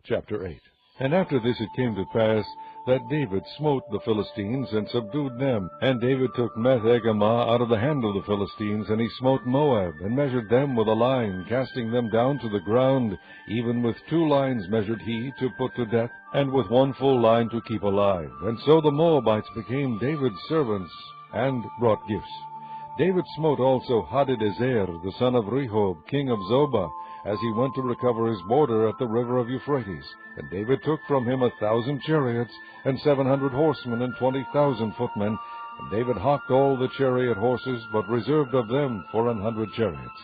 Chapter 8. And after this it came to pass that David smote the Philistines, and subdued them. And David took Meth-Egamah out of the hand of the Philistines, and he smote Moab, and measured them with a line, casting them down to the ground. Even with 2 lines measured he, to put to death, and with 1 full line to keep alive. And so the Moabites became David's servants, and brought gifts. David smote also Hadadezer, the son of Rehob, king of Zobah, as he went to recover his border at the river of Euphrates. And David took from him 1,000 chariots, and 700 horsemen, and 20,000 footmen. And David hocked all the chariot horses, but reserved of them 400 chariots.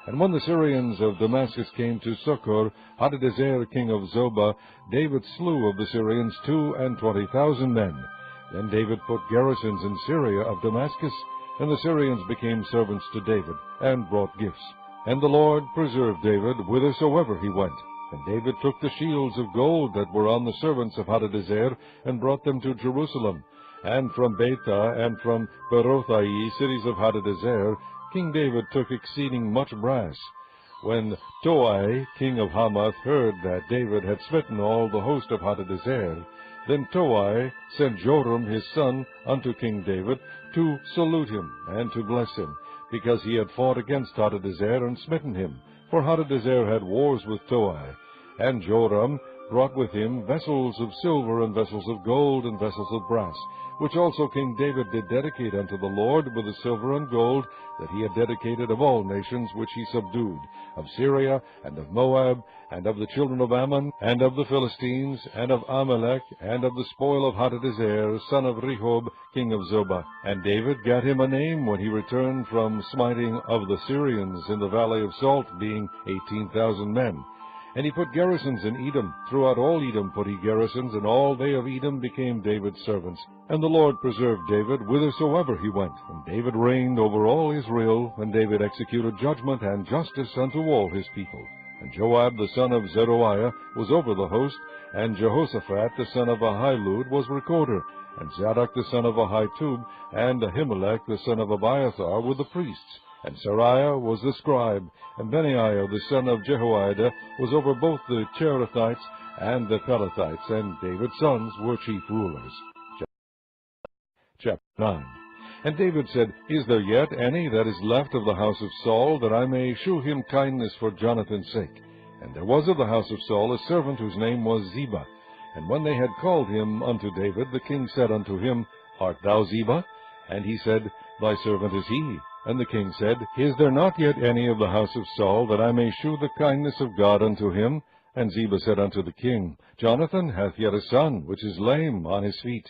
And when the Syrians of Damascus came to succor Hadadezer, king of Zobah, David slew of the Syrians 22,000 men. Then David put garrisons in Syria of Damascus, and the Syrians became servants to David, and brought gifts. And the Lord preserved David whithersoever he went. And David took the shields of gold that were on the servants of Hadadezer, and brought them to Jerusalem. And from Betah and from Berothai, cities of Hadadezer, King David took exceeding much brass. When Toi, king of Hamath, heard that David had smitten all the host of Hadadezer, then Toi sent Joram his son unto King David to salute him and to bless him, because he had fought against Hadadezer and smitten him. For Hadadezer had wars with Toi. And Joram brought with him vessels of silver, and vessels of gold, and vessels of brass, which also King David did dedicate unto the Lord with the silver and gold that he had dedicated of all nations which he subdued, of Syria, and of Moab, and of the children of Ammon, and of the Philistines, and of Amalek, and of the spoil of Hadadezer, son of Rehob, king of Zobah. And David gat him a name when he returned from smiting of the Syrians in the valley of Salt, being 18,000 men. And he put garrisons in Edom. Throughout all Edom put he garrisons, and all they of Edom became David's servants. And the Lord preserved David whithersoever he went. And David reigned over all Israel, and David executed judgment and justice unto all his people. And Joab the son of Zeruiah was over the host, and Jehoshaphat the son of Ahilud was recorder, and Zadok the son of Ahitub, and Ahimelech the son of Abiathar were the priests. And Sariah was the scribe, and Benaiah the son of Jehoiada was over both the Cherethites and the Pelethites, and David's sons were chief rulers. Chapter 9. And David said, Is there yet any that is left of the house of Saul, that I may shew him kindness for Jonathan's sake? And there was of the house of Saul a servant whose name was Ziba. And when they had called him unto David, the king said unto him, Art thou Ziba? And he said, Thy servant is he. And the king said, Is there not yet any of the house of Saul, that I may shew the kindness of God unto him? And Ziba said unto the king, Jonathan hath yet a son, which is lame on his feet.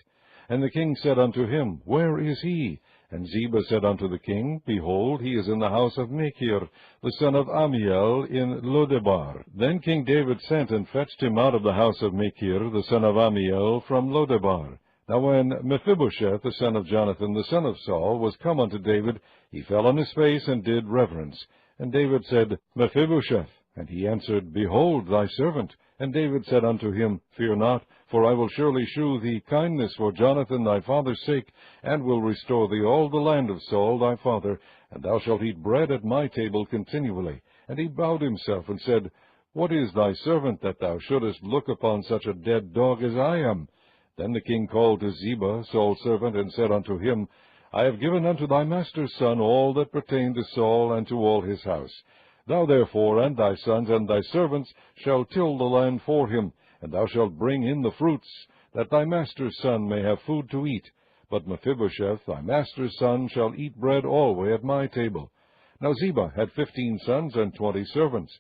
And the king said unto him, Where is he? And Ziba said unto the king, Behold, he is in the house of Machir, the son of Ammiel, in Lodebar. Then King David sent and fetched him out of the house of Machir, the son of Ammiel, from Lodebar. Now when Mephibosheth, the son of Jonathan, the son of Saul, was come unto David, he fell on his face and did reverence. And David said, Mephibosheth. And he answered, Behold, thy servant. And David said unto him, Fear not, for I will surely shew thee kindness for Jonathan thy father's sake, and will restore thee all the land of Saul thy father, and thou shalt eat bread at my table continually. And he bowed himself, and said, What is thy servant, that thou shouldest look upon such a dead dog as I am? Then the king called to Ziba, Saul's servant, and said unto him, I have given unto thy master's son all that pertained to Saul and to all his house. Thou therefore and thy sons and thy servants shall till the land for him, and thou shalt bring in the fruits, that thy master's son may have food to eat. But Mephibosheth, thy master's son, shall eat bread alway at my table. Now Ziba had 15 sons and 20 servants.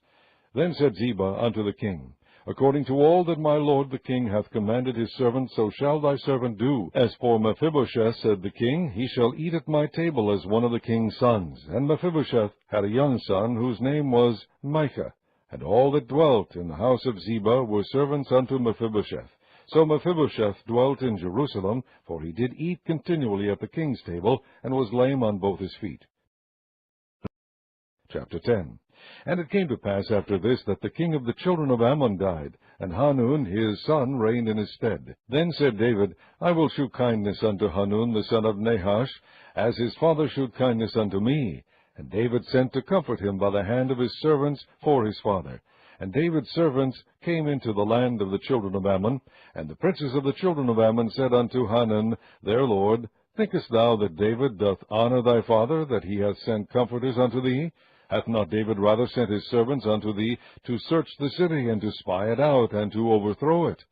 Then said Ziba unto the king, According to all that my lord the king hath commanded his servant, so shall thy servant do. As for Mephibosheth, said the king, he shall eat at my table as one of the king's sons. And Mephibosheth had a young son, whose name was Micah. And all that dwelt in the house of Ziba were servants unto Mephibosheth. So Mephibosheth dwelt in Jerusalem, for he did eat continually at the king's table, and was lame on both his feet. Chapter 10. And it came to pass after this, that the king of the children of Ammon died, and Hanun his son reigned in his stead. Then said David, I will shew kindness unto Hanun the son of Nahash, as his father shewed kindness unto me. And David sent to comfort him by the hand of his servants for his father. And David's servants came into the land of the children of Ammon. And the princes of the children of Ammon said unto Hanun their lord, Thinkest thou that David doth honor thy father, that he hath sent comforters unto thee? Hath not David rather sent his servants unto thee to search the city, and to spy it out, and to overthrow it?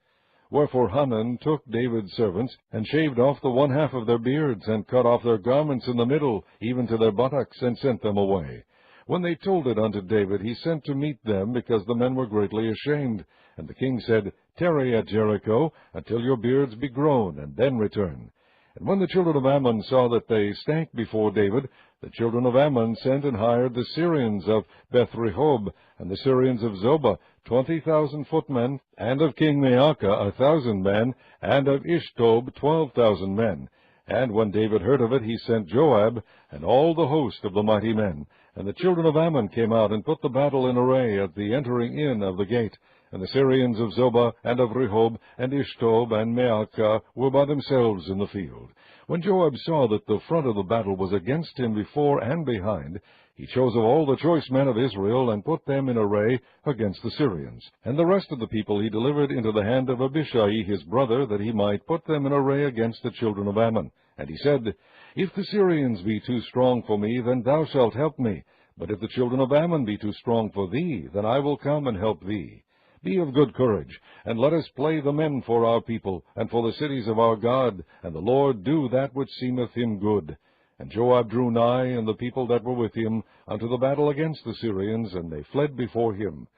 Wherefore Hanun took David's servants, and shaved off the one half of their beards, and cut off their garments in the middle, even to their buttocks, and sent them away. When they told it unto David, he sent to meet them, because the men were greatly ashamed. And the king said, Tarry at Jericho, until your beards be grown, and then return. And when the children of Ammon saw that they stank before David, the children of Ammon sent and hired the Syrians of Beth-rehob, and the Syrians of Zobah, 20,000 footmen, and of King Maacah 1,000 men, and of Ishtob 12,000 men. And when David heard of it, he sent Joab, and all the host of the mighty men. And the children of Ammon came out, and put the battle in array at the entering in of the gate. And the Syrians of Zobah, and of Rehob, and Ishtob, and Maacah were by themselves in the field. When Joab saw that the front of the battle was against him before and behind, he chose of all the choice men of Israel, and put them in array against the Syrians. And the rest of the people he delivered into the hand of Abishai his brother, that he might put them in array against the children of Ammon. And he said, If the Syrians be too strong for me, then thou shalt help me. But if the children of Ammon be too strong for thee, then I will come and help thee. Be of good courage, and let us play the men for our people, and for the cities of our God, and the Lord do that which seemeth him good. And Joab drew nigh, and the people that were with him, unto the battle against the Syrians, and they fled before him.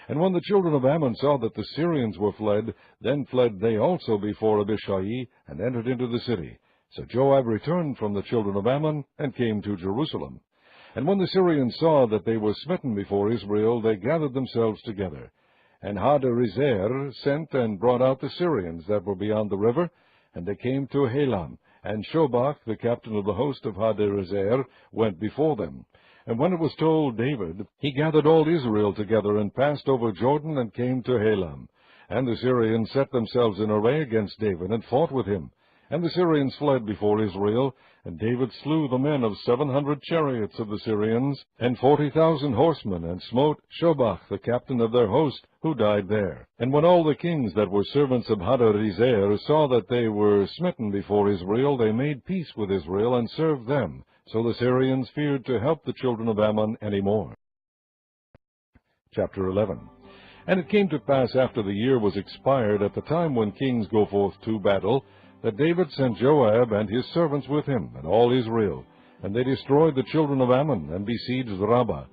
And when the children of Ammon saw that the Syrians were fled, then fled they also before Abishai, and entered into the city. So Joab returned from the children of Ammon, and came to Jerusalem. And when the Syrians saw that they were smitten before Israel, they gathered themselves together. And Hadarezer sent and brought out the Syrians that were beyond the river, and they came to Helam. And Shobach, the captain of the host of Hadarezer, went before them. And when it was told David, he gathered all Israel together, and passed over Jordan, and came to Helam. And the Syrians set themselves in array against David, and fought with him. And the Syrians fled before Israel, and David slew the men of 700 chariots of the Syrians, and 40,000 horsemen, and smote Shobach, the captain of their host, who died there. And when all the kings that were servants of Hadarezer saw that they were smitten before Israel, they made peace with Israel, and served them. So the Syrians feared to help the children of Ammon any more. Chapter 11. And it came to pass after the year was expired, at the time when kings go forth to battle, that David sent Joab and his servants with him, and all Israel. And they destroyed the children of Ammon, and besieged Rabbah.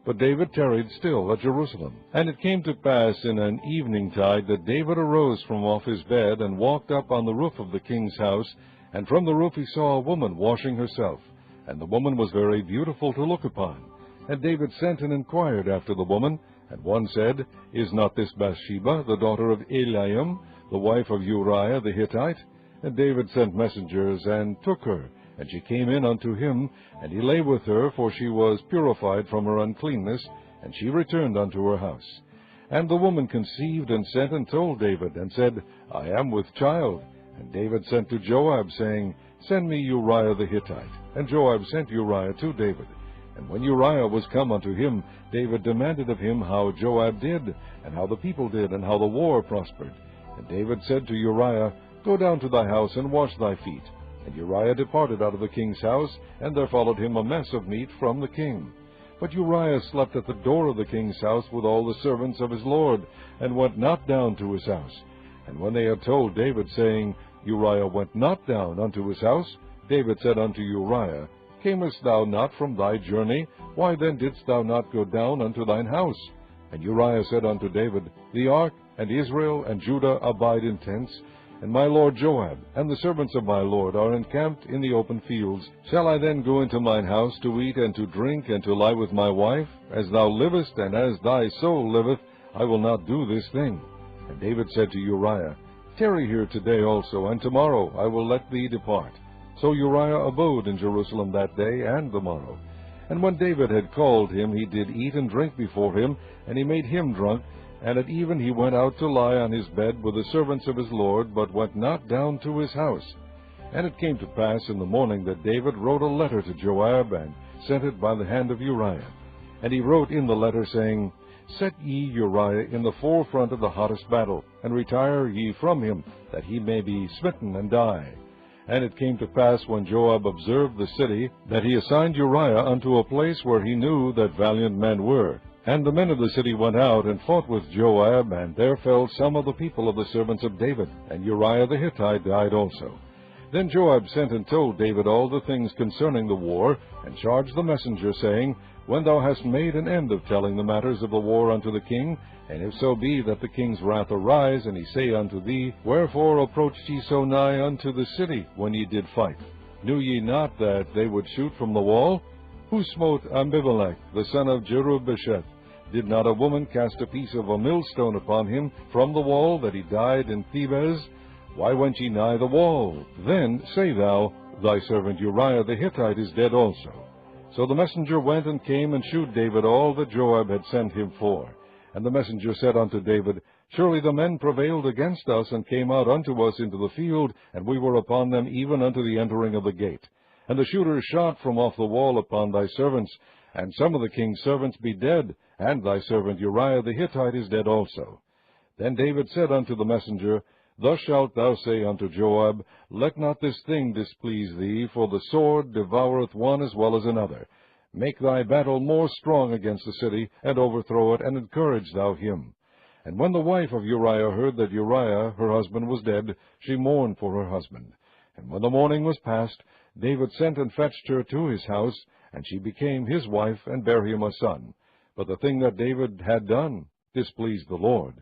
But David tarried still at Jerusalem. And it came to pass in an eventide that David arose from off his bed, and walked up on the roof of the king's house. And from the roof he saw a woman washing herself. And the woman was very beautiful to look upon. And David sent and inquired after the woman. And one said, Is not this Bathsheba, the daughter of Eliam, the wife of Uriah the Hittite? And David sent messengers, and took her. And she came in unto him, and he lay with her, for she was purified from her uncleanness, and she returned unto her house. And the woman conceived, and sent and told David, and said, I am with child. And David sent to Joab, saying, Send me Uriah the Hittite. And Joab sent Uriah to David. And when Uriah was come unto him, David demanded of him how Joab did, and how the people did, and how the war prospered. And David said to Uriah, Go down to thy house, and wash thy feet. And Uriah departed out of the king's house, and there followed him a mess of meat from the king. But Uriah slept at the door of the king's house with all the servants of his lord, and went not down to his house. And when they had told David, saying, Uriah went not down unto his house, David said unto Uriah, Camest thou not from thy journey? Why then didst thou not go down unto thine house? And Uriah said unto David, The ark, and Israel, and Judah abide in tents, and my lord Joab, and the servants of my lord, are encamped in the open fields. Shall I then go into mine house to eat, and to drink, and to lie with my wife? As thou livest, and as thy soul liveth, I will not do this thing. And David said to Uriah, Tarry here today also, and tomorrow I will let thee depart. So Uriah abode in Jerusalem that day and the morrow. And when David had called him, he did eat and drink before him, and he made him drunk. And at even he went out to lie on his bed with the servants of his lord, but went not down to his house. And it came to pass in the morning that David wrote a letter to Joab, and sent it by the hand of Uriah. And he wrote in the letter, saying, Set ye Uriah in the forefront of the hottest battle, and retire ye from him, that he may be smitten and die. And it came to pass, when Joab observed the city, that he assigned Uriah unto a place where he knew that valiant men were. And the men of the city went out and fought with Joab, and there fell some of the people of the servants of David, and Uriah the Hittite died also. Then Joab sent and told David all the things concerning the war, and charged the messenger, saying, When thou hast made an end of telling the matters of the war unto the king, and if so be that the king's wrath arise, and he say unto thee, Wherefore approached ye so nigh unto the city, when ye did fight? Knew ye not that they would shoot from the wall? Who smote Abimelech, the son of Jerubbaal? Did not a woman cast a piece of a millstone upon him from the wall, that he died in Thebez? Why went ye nigh the wall? Then say thou, Thy servant Uriah the Hittite is dead also. So the messenger went and came and shewed David all that Joab had sent him for. And the messenger said unto David, Surely the men prevailed against us, and came out unto us into the field, and we were upon them even unto the entering of the gate. And the shooters shot from off the wall upon thy servants, and some of the king's servants be dead, and thy servant Uriah the Hittite is dead also. Then David said unto the messenger, Thus shalt thou say unto Joab, Let not this thing displease thee, for the sword devoureth one as well as another. Make thy battle more strong against the city, and overthrow it, and encourage thou him. And when the wife of Uriah heard that Uriah her husband was dead, she mourned for her husband. And when the mourning was past, David sent and fetched her to his house, and she became his wife, and bare him a son. But the thing that David had done displeased the Lord.